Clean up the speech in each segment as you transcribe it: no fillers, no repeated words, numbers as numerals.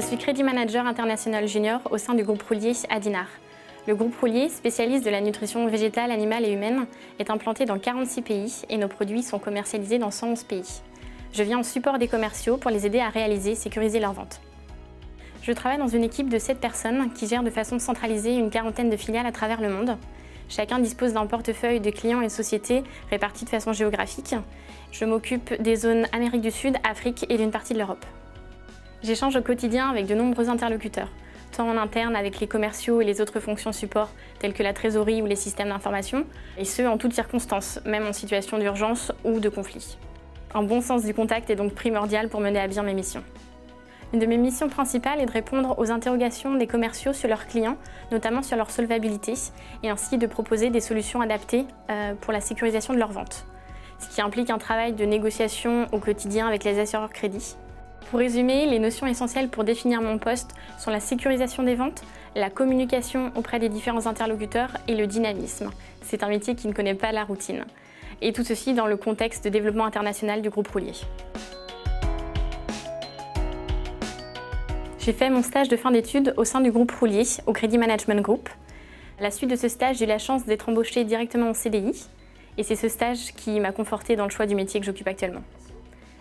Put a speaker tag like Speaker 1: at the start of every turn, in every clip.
Speaker 1: Je suis Crédit Manager International Junior au sein du groupe Roulier à Dinard. Le groupe Roulier, spécialiste de la nutrition végétale, animale et humaine, est implanté dans 46 pays et nos produits sont commercialisés dans 111 pays. Je viens en support des commerciaux pour les aider à réaliser et sécuriser leurs ventes. Je travaille dans une équipe de 7 personnes qui gèrent de façon centralisée une quarantaine de filiales à travers le monde. Chacun dispose d'un portefeuille de clients et sociétés répartis de façon géographique. Je m'occupe des zones Amérique du Sud, Afrique et d'une partie de l'Europe. J'échange au quotidien avec de nombreux interlocuteurs, tant en interne avec les commerciaux et les autres fonctions support telles que la trésorerie ou les systèmes d'information, et ce en toutes circonstances, même en situation d'urgence ou de conflit. Un bon sens du contact est donc primordial pour mener à bien mes missions. Une de mes missions principales est de répondre aux interrogations des commerciaux sur leurs clients, notamment sur leur solvabilité, et ainsi de proposer des solutions adaptées pour la sécurisation de leurs ventes, ce qui implique un travail de négociation au quotidien avec les assureurs crédit. Pour résumer, les notions essentielles pour définir mon poste sont la sécurisation des ventes, la communication auprès des différents interlocuteurs et le dynamisme. C'est un métier qui ne connaît pas la routine. Et tout ceci dans le contexte de développement international du groupe Roulier. J'ai fait mon stage de fin d'études au sein du groupe Roulier, au Crédit Management Group. À la suite de ce stage, j'ai eu la chance d'être embauchée directement en CDI. Et c'est ce stage qui m'a confortée dans le choix du métier que j'occupe actuellement.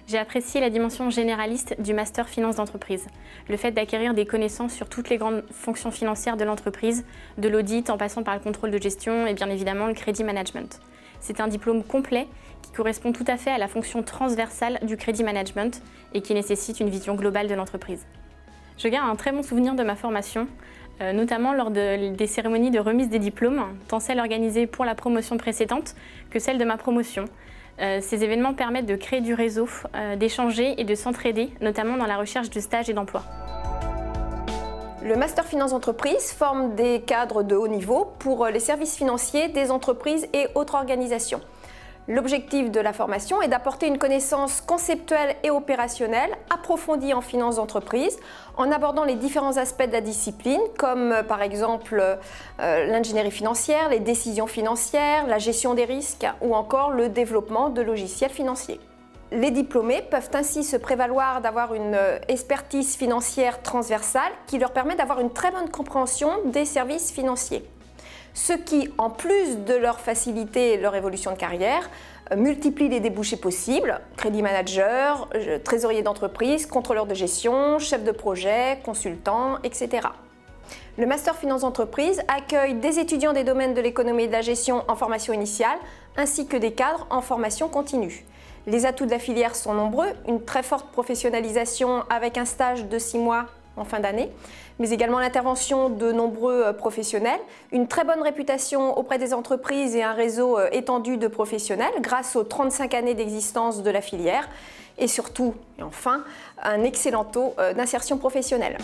Speaker 1: J'ai apprécié la dimension généraliste du Master Finance d'entreprise, le fait d'acquérir des connaissances sur toutes les grandes fonctions financières de l'entreprise, de l'audit en passant par le contrôle de gestion et bien évidemment le crédit management. C'est un diplôme complet qui correspond tout à fait à la fonction transversale du crédit management et qui nécessite une vision globale de l'entreprise. Je garde un très bon souvenir de ma formation, notamment lors des cérémonies de remise des diplômes, tant celles organisées pour la promotion précédente que celles de ma promotion. Ces événements permettent de créer du réseau, d'échanger et de s'entraider, notamment dans la recherche de stages et d'emploi.
Speaker 2: Le Master Finance Entreprise forme des cadres de haut niveau pour les services financiers des entreprises et autres organisations. L'objectif de la formation est d'apporter une connaissance conceptuelle et opérationnelle approfondie en finance d'entreprise en abordant les différents aspects de la discipline comme par exemple l'ingénierie financière, les décisions financières, la gestion des risques ou encore le développement de logiciels financiers. Les diplômés peuvent ainsi se prévaloir d'avoir une expertise financière transversale qui leur permet d'avoir une très bonne compréhension des services financiers. Ce qui, en plus de leur faciliter leur évolution de carrière, multiplie les débouchés possibles, crédit manager, trésorier d'entreprise, contrôleur de gestion, chef de projet, consultant, etc. Le Master Finance Entreprise accueille des étudiants des domaines de l'économie et de la gestion en formation initiale, ainsi que des cadres en formation continue. Les atouts de la filière sont nombreux, une très forte professionnalisation avec un stage de 6 mois en fin d'année, mais également l'intervention de nombreux professionnels, une très bonne réputation auprès des entreprises et un réseau étendu de professionnels grâce aux 35 années d'existence de la filière et surtout, et enfin, un excellent taux d'insertion professionnelle.